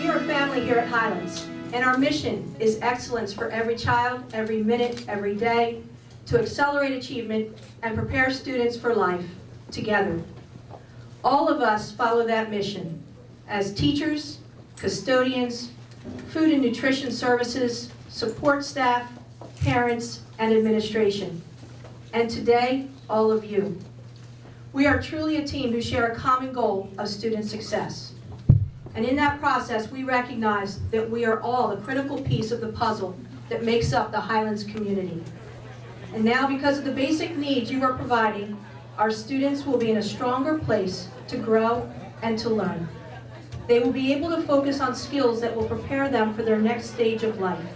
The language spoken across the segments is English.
We are a family here at Highlands, and our mission is excellence for every child, every minute, every day, to accelerate achievement and prepare students for life together. All of us follow that mission as teachers, custodians, food and nutrition services, support staff, parents, and administration. And today, all of you. We are truly a team who share a common goal of student success. And in that process, we recognize that we are all the critical piece of the puzzle that makes up the Highlands community. And now, because of the basic needs you are providing, our students will be in a stronger place to grow and to learn. They will be able to focus on skills that will prepare them for their next stage of life.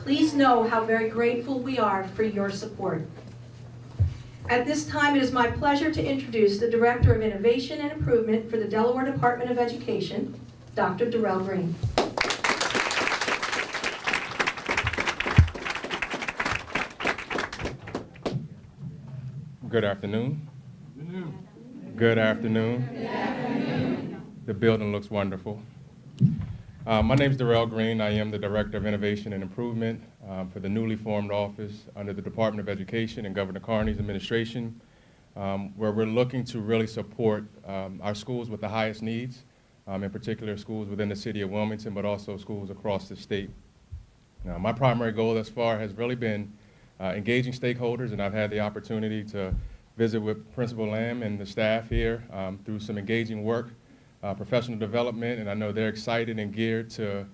Please know how very grateful we are for your support. At this time, it is my pleasure to introduce the Director of Innovation and Improvement for the Delaware Department of Education, Dr. Darrell Green. Good afternoon. Good afternoon. Good afternoon. The building looks wonderful. My name is Darrell Green. I am the Director of Innovation and Improvement for the newly formed office under the Department of Education and Governor Carney's administration, where we're looking to really support our schools with the highest needs, in particular schools within the city of Wilmington, but also schools across the state. My primary goal thus far has really been engaging stakeholders, and I've had the opportunity to visit with Principal Lamb and the staff here through some engaging work, professional development, and I know they're excited and geared to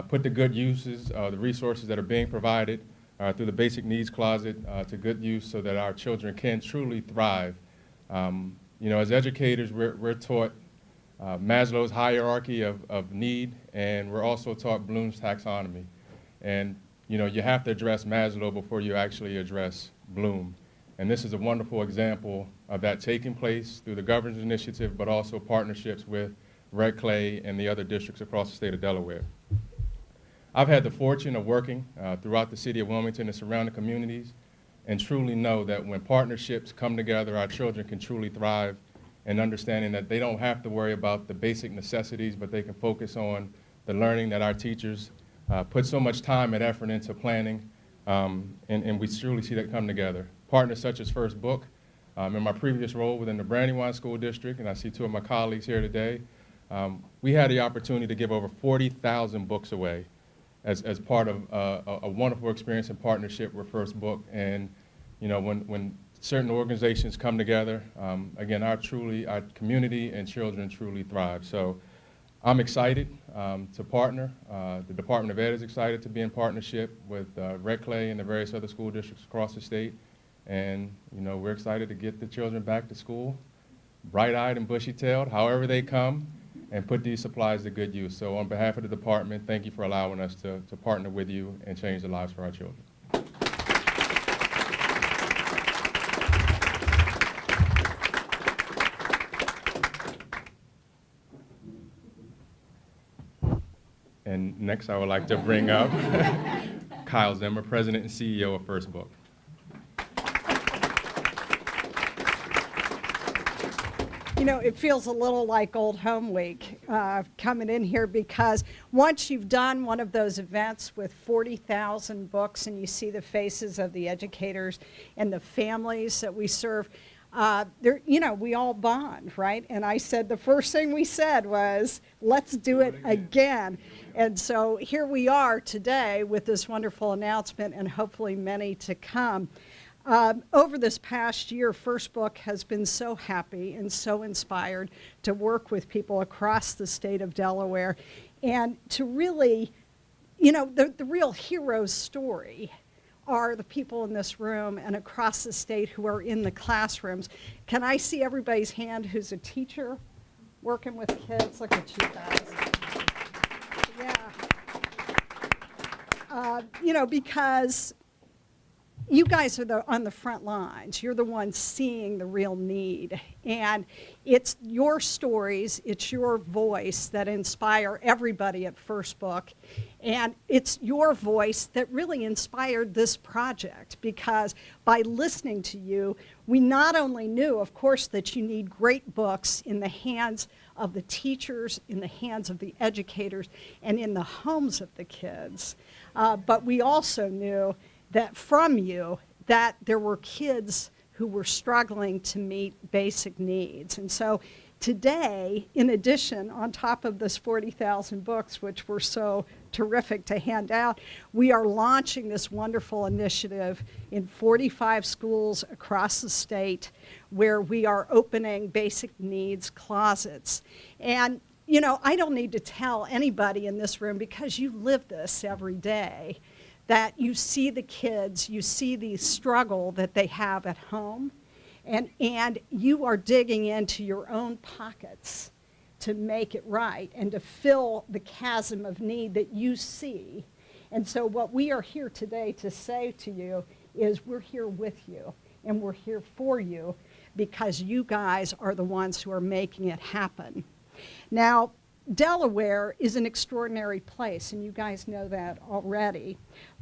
put the good uses, the resources that are being provided through the Basic Needs Closet to good use so that our children can truly thrive. You know, as educators, we're taught Maslow's hierarchy of need, and we're also taught Bloom's taxonomy. And you know, you have to address Maslow before you actually address Bloom. And this is a wonderful example of that taking place through the governor's initiative, but also partnerships with Red Clay and the other districts across the state of Delaware. I've had the fortune of working throughout the city of Wilmington and surrounding communities, and truly know that when partnerships come together, our children can truly thrive, and understanding that they don't have to worry about the basic necessities, but they can focus on the learning that our teachers put so much time and effort into planning, and we truly see that come together. Partners such as First Book. In my previous role within the Brandywine School District, and I see two of my colleagues here today, we had the opportunity to give over 40,000 books away as part of a wonderful experience in partnership with First Book. And you know, when certain organizations come together, again, our community and children truly thrive. So I'm excited to partner. The Department of Ed is excited to be in partnership with Red Clay and the various other school districts across the state. And you know, we're excited to get the children back to school, bright-eyed and bushy-tailed, however they come, and put these supplies to good use. So on behalf of the department, thank you for allowing us to partner with you and change the lives for our children. And next, I would like to bring up Kyle Zimmer, President and CEO of First Book. You know, it feels a little like Old Home Week coming in here, because once you've done one of those events with 40,000 books and you see the faces of the educators and the families that we serve, you know, we all bond, right? And I said the first thing we said was, let's do it again. And so here we are today with this wonderful announcement, and hopefully many to come. Over this past year, First Book has been so happy and so inspired to work with people across the state of Delaware, and to really, you know, the real hero's story are the people in this room and across the state who are in the classrooms. Can I see everybody's hand who's a teacher working with kids? Look at you guys. Yeah. You know, because you guys are on the front lines. You're the ones seeing the real need. And it's your stories, it's your voice that inspire everybody at First Book. And it's your voice that really inspired this project, because by listening to you, we not only knew, of course, that you need great books in the hands of the teachers, in the hands of the educators, and in the homes of the kids. But we also knew that from you that there were kids who were struggling to meet basic needs. And so today, in addition, on top of this 40,000 books, which were so terrific to hand out, we are launching this wonderful initiative in 45 schools across the state where we are opening basic needs closets. And, you know, I don't need to tell anybody in this room, because you live this every day, that you see the kids, you see the struggle that they have at home, and you are digging into your own pockets to make it right and to fill the chasm of need that you see. And so what we are here today to say to you is we're here with you and we're here for you, because you guys are the ones who are making it happen. Now, Delaware is an extraordinary place, and you guys know that already.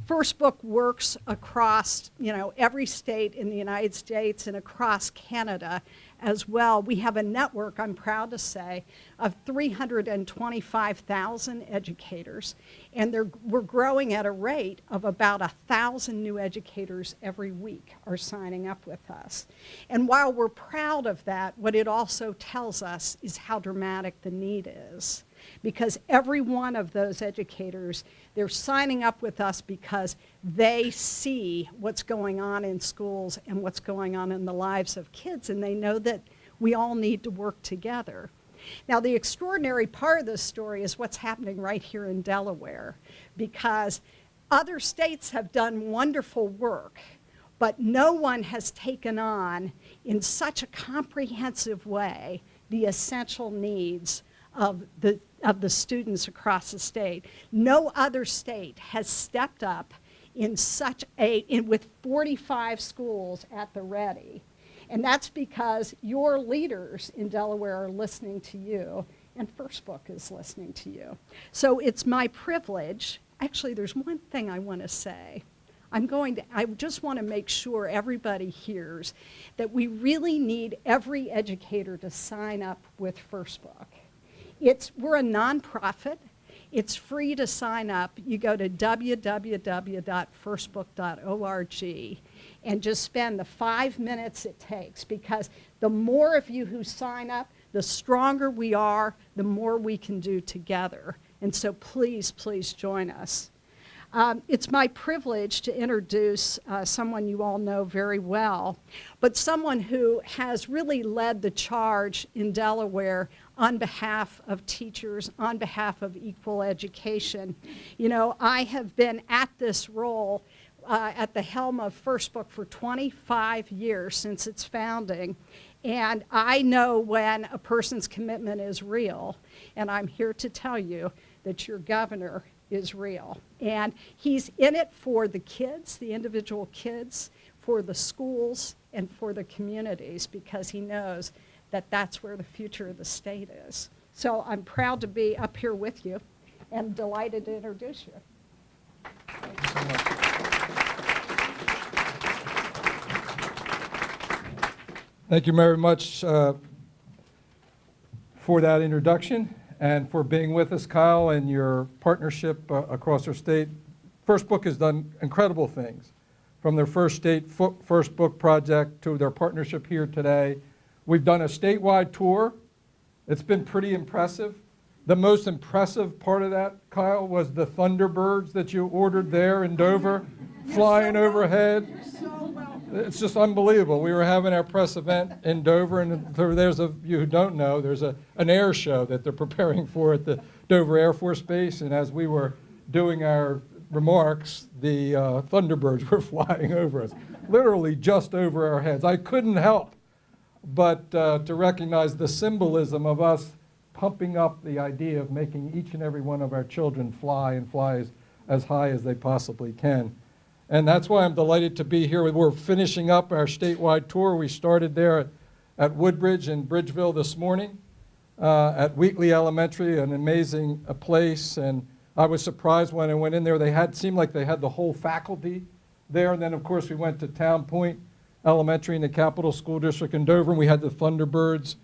First Book works across, you know, every state in the United States and across Canada as well. We have a network, I'm proud to say, of 325,000 educators, and we're growing at a rate of about 1,000 new educators every week are signing up with us. And while we're proud of that, what it also tells us is how dramatic the need is. Because every one of those educators, they're signing up with us because they see what's going on in schools and what's going on in the lives of kids, and they know that we all need to work together. Now, the extraordinary part of this story is what's happening right here in Delaware, because other states have done wonderful work, but no one has taken on in such a comprehensive way the essential needs of the students across the state. No other state has stepped up in with 45 schools at the ready. And that's because your leaders in Delaware are listening to you, and First Book is listening to you. So it's my privilege. Actually, there's one thing I want to say. I just want to make sure everybody hears that we really need every educator to sign up with First Book. We're a nonprofit. It's free to sign up. You go to www.firstbook.org and just spend the 5 minutes it takes, because the more of you who sign up, the stronger we are, the more we can do together. And so please, please join us. It's my privilege to introduce someone you all know very well, but someone who has really led the charge in Delaware on behalf of teachers, on behalf of equal education. You know, I have been at this role at the helm of First Book for 25 years since its founding, and I know when a person's commitment is real, and I'm here to tell you that your governor is real. And he's in it for the kids, the individual kids, for the schools, and for the communities, because he knows that that's where the future of the state is. So I'm proud to be up here with you and delighted to introduce you. Thank you so much. Thank you very much for that introduction and for being with us, Kyle, and your partnership across our state. First Book has done incredible things, from their First Book project to their partnership here today. We've done a statewide tour. It's been pretty impressive. The most impressive part of that, Kyle, was the Thunderbirds that you ordered there in Dover, flying overhead. It's just unbelievable. We were having our press event in Dover, and for those of you who don't know, there's an air show that they're preparing for at the Dover Air Force Base, and as we were doing our remarks, the Thunderbirds were flying over us, literally just over our heads. I couldn't help but to recognize the symbolism of us pumping up the idea of making each and every one of our children fly and fly as high as they possibly can. And that's why I'm delighted to be here. We're finishing up our statewide tour. We started there at Woodbridge and Bridgeville this morning, at Wheatley Elementary, an amazing place. And I was surprised when I went in there. Seemed like they had the whole faculty there. And then, of course, we went to Towne Point Elementary in the Capital School District in Dover, and we had the Thunderbirds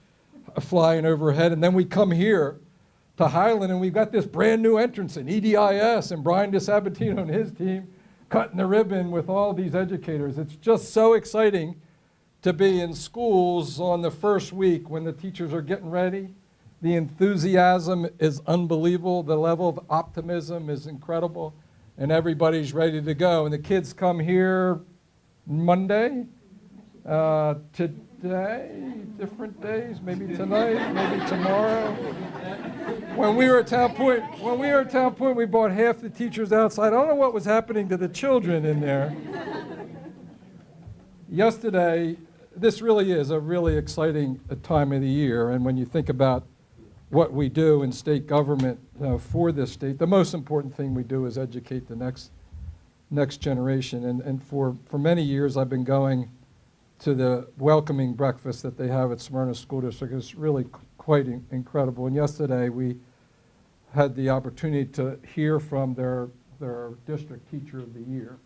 flying overhead. And then we come here to Highland, and we've got this brand new entrance in EDIS, and Brian DeSabatino and his team cutting the ribbon with all these educators. It's just so exciting to be in schools on the first week when the teachers are getting ready. The enthusiasm is unbelievable. The level of optimism is incredible, and everybody's ready to go. And the kids come here Monday, today, different days, maybe tonight, maybe tomorrow. When we were at Towne Point, we brought half the teachers outside. I don't know what was happening to the children in there. Yesterday, this really is a really exciting time of the year, and when you think about what we do in state government for this state, the most important thing we do is educate the next generation. And for many years, I've been going to the welcoming breakfast that they have at Smyrna School District. It's really quite incredible. And yesterday, we had the opportunity to hear from their district teacher of the year.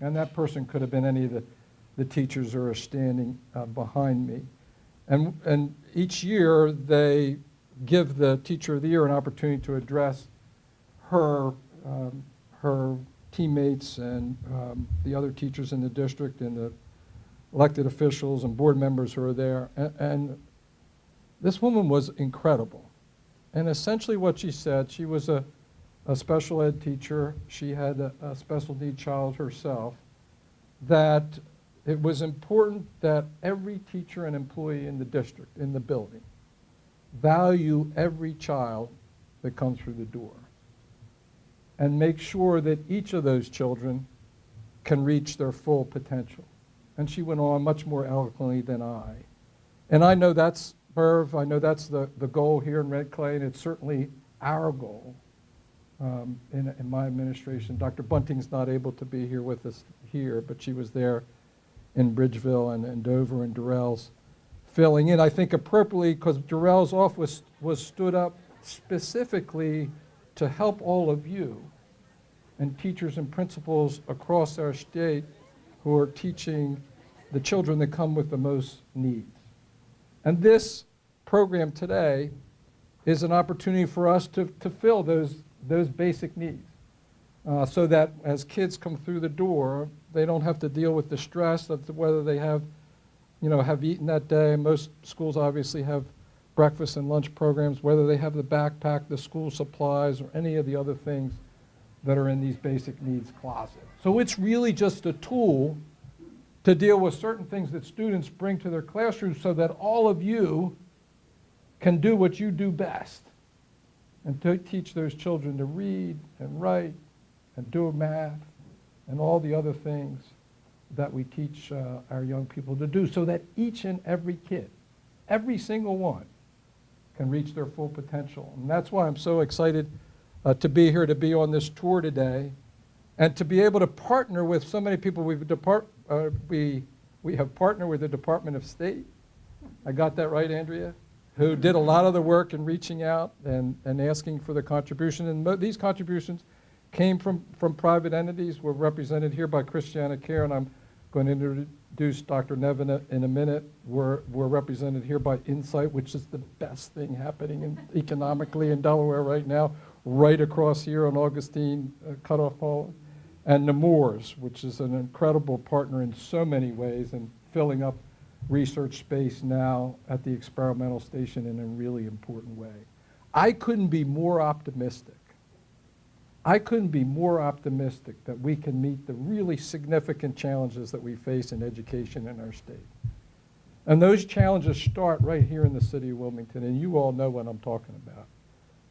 And that person could have been any of the teachers who are standing behind me. And each year, they give the teacher of the year an opportunity to address her teammates and the other teachers in the district and the elected officials and board members who are there. And this woman was incredible. And essentially what she said, she was a special ed teacher. She had a special need child herself, that it was important that every teacher and employee in the district, in the building, value every child that comes through the door and make sure that each of those children can reach their full potential. And she went on much more eloquently than I. And I know that's, Merv, I know that's the goal here in Red Clay, and it's certainly our goal in my administration. Dr. Bunting's not able to be here with us here, but she was there in Bridgeville and Dover, and Durrell's filling in, I think appropriately, because Durrell's office was stood up specifically to help all of you and teachers and principals across our state who are teaching the children that come with the most needs. And this program today is an opportunity for us to fill those basic needs so that as kids come through the door, they don't have to deal with the stress of whether they have eaten that day. Most schools obviously have breakfast and lunch programs, whether they have the backpack, the school supplies, or any of the other things that are in these basic needs closet. So it's really just a tool to deal with certain things that students bring to their classrooms so that all of you can do what you do best and to teach those children to read and write and do math and all the other things that we teach our young people to do, so that each and every kid, every single one, can reach their full potential. And that's why I'm so excited to be here, to be on this tour today, and to be able to partner with so many people. We have partnered with the Department of State. I got that right, Andrea? Who did a lot of the work in reaching out and asking for the contribution. And these contributions came from private entities. We're represented here by Christiana Care, and I'm going to introduce Dr. Nevin in a minute. We're represented here by Insight, which is the best thing happening economically in Delaware right now, right across here on Augustine Cutoff Hall, and Nemours, which is an incredible partner in so many ways and filling up research space now at the experimental station in a really important way. I couldn't be more optimistic. That we can meet the really significant challenges that we face in education in our state. And those challenges start right here in the city of Wilmington, and you all know what I'm talking about.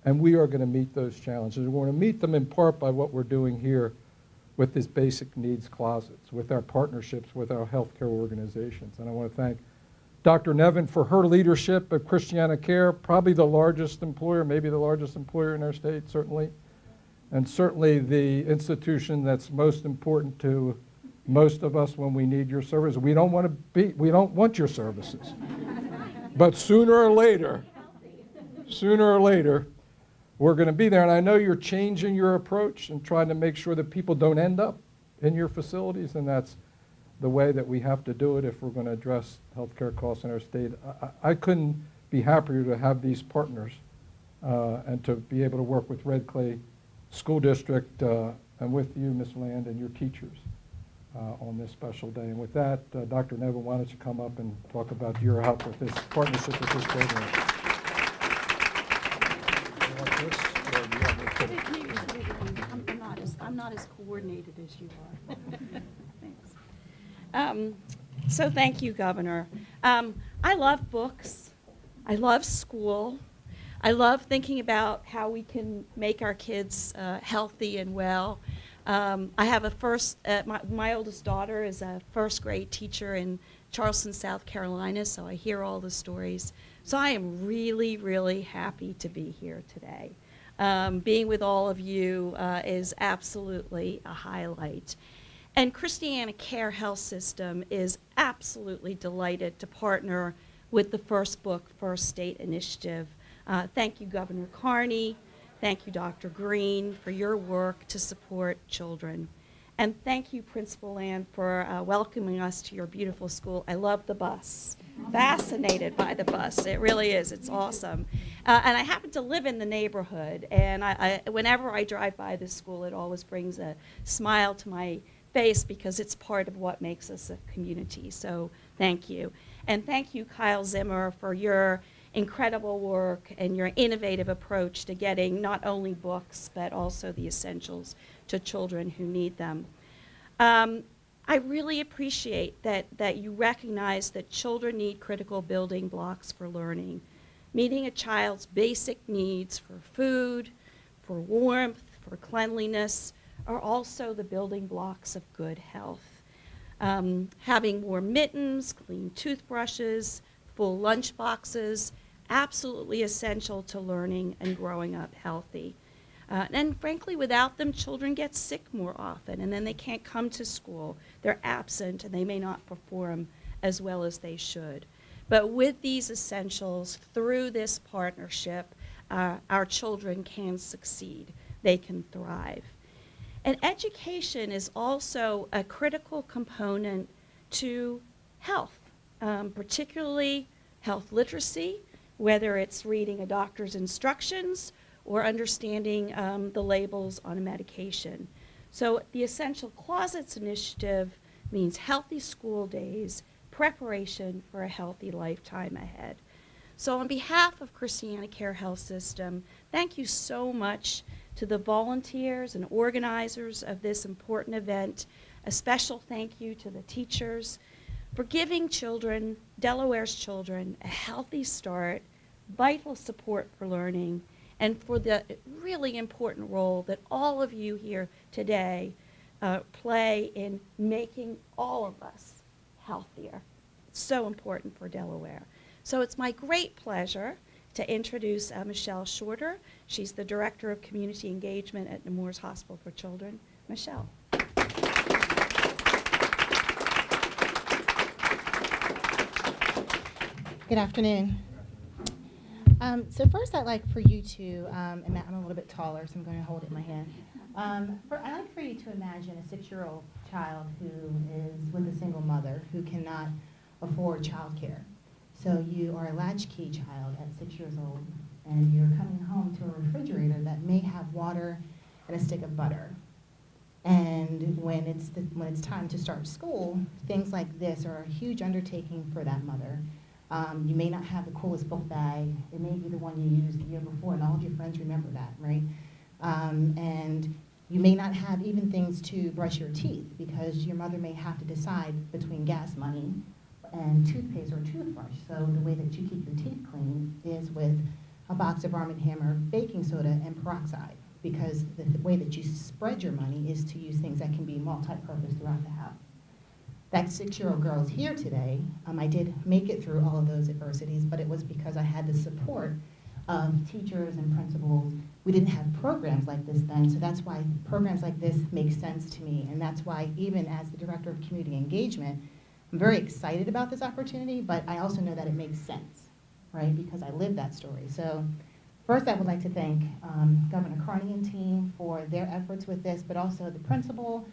And we are going to meet those challenges. We're going to meet them in part by what we're doing here with this basic needs closets, with our partnerships with our healthcare organizations. And I want to thank Dr. Nevin for her leadership of Christiana Care, probably the largest employer, maybe the largest employer in our state, certainly. And certainly the institution that's most important to most of us when we need your service. We don't want your services. But sooner or later, we're going to be there. And I know you're changing your approach and trying to make sure that people don't end up in your facilities, and that's the way that we have to do it if we're going to address healthcare costs in our state. I couldn't be happier to have these partners and to be able to work with Red Clay School District and with you, Ms. Land, and your teachers on this special day. And with that, Dr. Neville, why don't you come up and talk about your help with this partnership with this program? You want this, or do you want me to put it? I'm not as coordinated as you are. Thanks. So thank you, Governor. I love books. I love school. I love thinking about how we can make our kids healthy and well. I have my oldest daughter is a first grade teacher in Charleston, South Carolina, so I hear all the stories. So I am really, really happy to be here today. Being with all of you is absolutely a highlight. And Christiana Care Health System is absolutely delighted to partner with the First Book, First State initiative. Thank you, Governor Carney. Thank you, Dr. Green, for your work to support children. And thank you, Principal Land, for welcoming us to your beautiful school. I love the bus. Fascinated by the bus. It really is. It's awesome. And I happen to live in the neighborhood, and whenever I drive by this school, it always brings a smile to my face because it's part of what makes us a community. So thank you. And thank you, Kyle Zimmer, for your incredible work and your innovative approach to getting not only books but also the essentials to children who need them. I really appreciate that you recognize that children need critical building blocks for learning. Meeting a child's basic needs for food, for warmth, for cleanliness are also the building blocks of good health. Having warm mittens, clean toothbrushes, full lunch boxes, absolutely essential to learning and growing up healthy. And frankly, without them, children get sick more often, and then they can't come to school. They're absent, and they may not perform as well as they should. But with these essentials, through this partnership, our children can succeed. They can thrive. And education is also a critical component to health, particularly health literacy, whether it's reading a doctor's instructions or understanding the labels on a medication. So the Essential Closets Initiative means healthy school days, preparation for a healthy lifetime ahead. So on behalf of Christiana Care Health System, thank you so much to the volunteers and organizers of this important event. A special thank you to the teachers for giving children, Delaware's children, a healthy start, vital support for learning, and for the really important role that all of you here today play in making all of us healthier. It's so important for Delaware. So it's my great pleasure to introduce Michelle Shorter. She's the Director of Community Engagement at Nemours Hospital for Children. Michelle. Good afternoon. So first I'd like for you to, and I'm a little bit taller, so I'm going to hold it in my hand. I'd like for you to imagine a 6-year-old child who is with a single mother who cannot afford childcare. So you are a latchkey child at 6 years old, and you're coming home to a refrigerator that may have water and a stick of butter. And when it's time to start school, things like this are a huge undertaking for that mother. You may not have the coolest book bag. It may be the one you used the year before, and all of your friends remember that, right? And you may not have even things to brush your teeth because your mother may have to decide between gas money and toothpaste or toothbrush. So the way that you keep your teeth clean is with a box of Arm & Hammer baking soda and peroxide, because the way that you spread your money is to use things that can be multi-purpose throughout the house. That 6-year-old girl is here today. I did make it through all of those adversities, but it was because I had the support of teachers and principals. We didn't have programs like this then, so that's why programs like this make sense to me, and that's why even as the Director of Community Engagement, I'm very excited about this opportunity, but I also know that it makes sense, right, because I lived that story. So first I would like to thank Governor Carney and team for their efforts with this, but also the principal,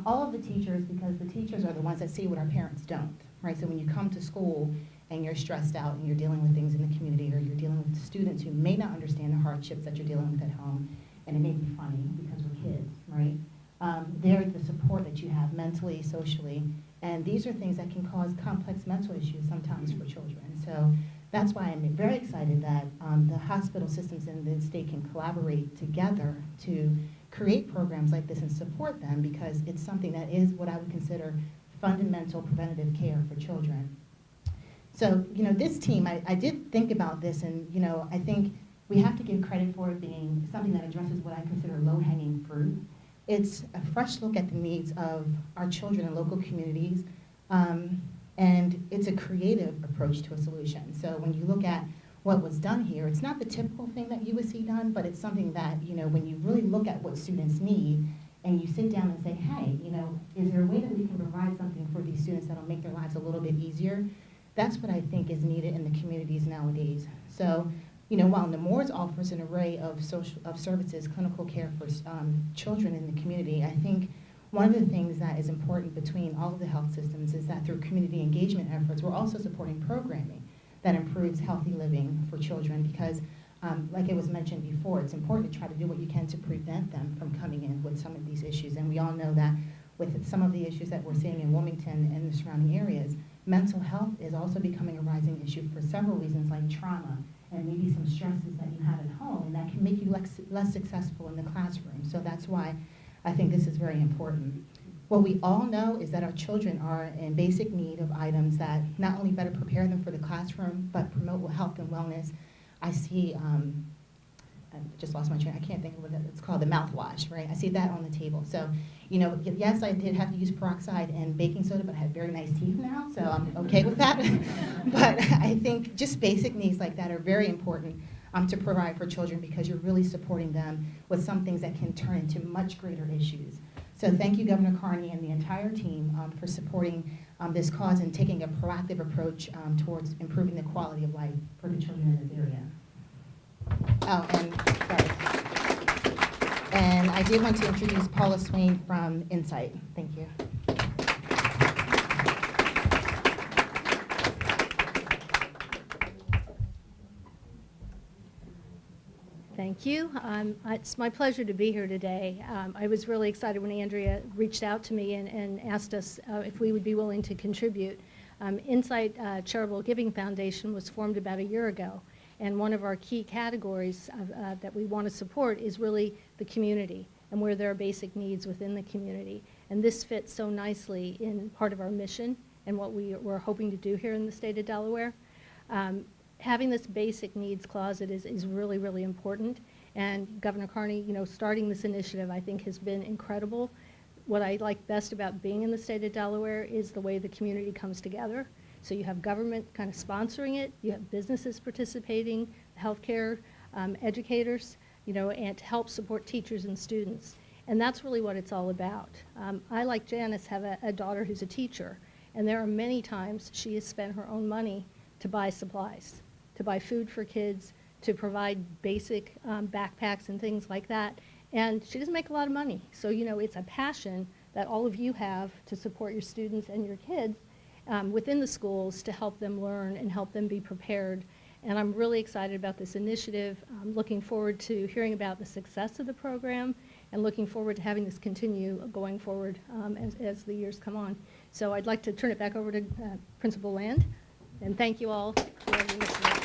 all of the teachers, because the teachers are the ones that see what our parents don't, right? So when you come to school and you're stressed out and you're dealing with things in the community, or you're dealing with students who may not understand the hardships that you're dealing with at home, and it may be funny because we're kids, right? They're the support that you have mentally, socially, and these are things that can cause complex mental issues sometimes for children. So that's why I'm very excited that the hospital systems in the state can collaborate together to create programs like this and support them, because it's something that is what I would consider fundamental preventative care for children. So, this team, I did think about this, and, I think we have to give credit for it being something that addresses what I consider low-hanging fruit. It's a fresh look at the needs of our children in local communities, and it's a creative approach to a solution. So when you look at what was done here, it's not the typical thing that you would see done, but it's something that, when you really look at what students need, and you sit down and say, hey, is there a way that we can provide something for these students that'll make their lives a little bit easier? That's what I think is needed in the communities nowadays. So, while Nemours offers an array of services, clinical care for children in the community, I think one of the things that is important between all of the health systems is that through community engagement efforts, we're also supporting programming that improves healthy living for children, because like it was mentioned before, it's important to try to do what you can to prevent them from coming in with some of these issues. And we all know that with some of the issues that we're seeing in Wilmington and the surrounding areas, mental health is also becoming a rising issue for several reasons, like trauma and maybe some stresses that you have at home, and that can make you less successful in the classroom. So that's why I think this is very important. What we all know is that our children are in basic need of items that not only better prepare them for the classroom, but promote health and wellness. I see, I just lost my train, I can't think of what it's called, the mouthwash, right? I see that on the table. So, yes, I did have to use peroxide and baking soda, but I have very nice teeth now, so I'm okay with that. But I think just basic needs like that are very important to provide for children, because you're really supporting them with some things that can turn into much greater issues. So thank you, Governor Carney and the entire team for supporting this cause and taking a proactive approach towards improving the quality of life for the children in this area. Oh, and sorry. And I did want to introduce Paula Swain from Insight. Thank you. Thank you. It's my pleasure to be here today. I was really excited when Andrea reached out to me and asked us if we would be willing to contribute. Insight Charitable Giving Foundation was formed about a year ago, and one of our key categories that we want to support is really the community and where there are basic needs within the community. And this fits so nicely in part of our mission and what we're hoping to do here in the state of Delaware. Having this basic needs closet is really, really important. And Governor Carney, starting this initiative, I think has been incredible. What I like best about being in the state of Delaware is the way the community comes together. So you have government kind of sponsoring it, you have businesses participating, healthcare, educators, and to help support teachers and students. And that's really what it's all about. I, like Janice, have a daughter who's a teacher, and there are many times she has spent her own money to buy supplies, to buy food for kids, to provide basic backpacks and things like that. And she doesn't make a lot of money. So, it's a passion that all of you have to support your students and your kids within the schools to help them learn and help them be prepared. And I'm really excited about this initiative. I'm looking forward to hearing about the success of the program and looking forward to having this continue going forward as the years come on. So I'd like to turn it back over to Principal Land, and thank you all for your initiative.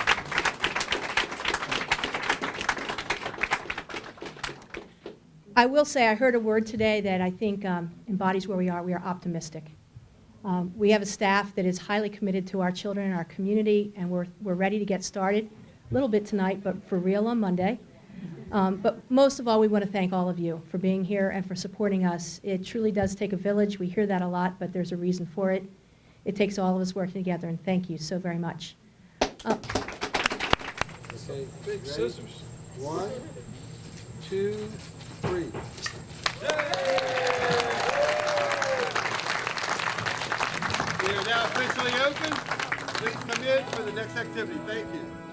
I will say I heard a word today that I think embodies where we are. We are optimistic. We have a staff that is highly committed to our children and our community, and we're ready to get started. A little bit tonight, but for real on Monday. But most of all, we want to thank all of you for being here and for supporting us. It truly does take a village. We hear that a lot, but there's a reason for it. It takes all of us working together, and thank you so very much. Okay, big scissors. 1, 2, 3. We are now officially open. Please come in for the next activity. Thank you.